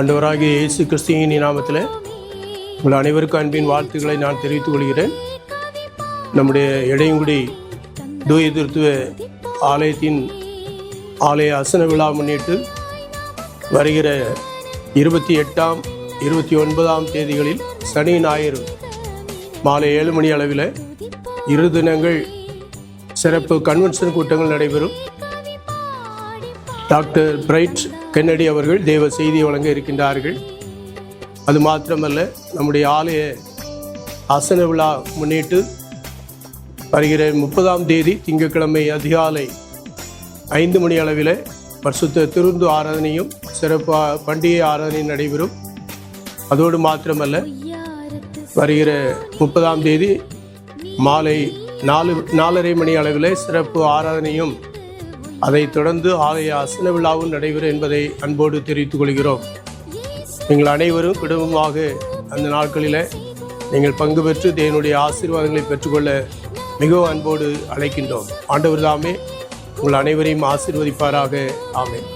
ஆண்டவராகிய இயேசு கிறிஸ்துவின் நாமத்தில் உங்கள் அனைவருக்கும் அன்பின் வாழ்த்துக்களை நான் தெரிவித்துக் கொள்கிறேன். நம்முடைய இடையங்குடி தூய திருத்துவ ஆலயத்தின் ஆலய அசன விழா முன்னிட்டு வருகிற 28ஆம் 29ஆம் தேதிகளில் சனி ஞாயிறு மாலை 7 மணி அளவில் 2 தினங்கள் சிறப்பு கன்வென்ஷன் கூட்டங்கள் நடைபெறும். டாக்டர் பிரைட் கென்னடி அவர்கள் தேவ செய்தி வழங்க இருக்கின்றார்கள். அது மாத்திரமல்ல, நம்முடைய ஆலய அசன விழா முன்னிட்டு வருகிற 30ஆம் தேதி திங்கட்கிழமை அதிகாலை 5 மணி அளவில் பரிசுத்த திருந்து ஆராதனையும் சிறப்பு பண்டிகை ஆராதனையும் நடைபெறும். அதோடு மாத்திரமல்ல, வருகிற 30ஆம் தேதி மாலை 4:30 மணி அளவில் சிறப்பு ஆராதனையும் அதைத் தொடர்ந்து ஆலய அசன விழாவும் நடைபெறும் என்பதை அன்போடு தெரிவித்துக் கொள்கிறோம். நீங்கள் அனைவரும் குடும்பமாக அந்த நாட்களில் நீங்கள் பங்கு பெற்று தேவனுடைய ஆசீர்வாதங்களை பெற்றுக்கொள்ள மிகவும் அன்போடு அழைக்கின்றோம். ஆண்டவர் தாமே உங்கள் அனைவரையும் ஆசீர்வதிப்பாராக. ஆமென்.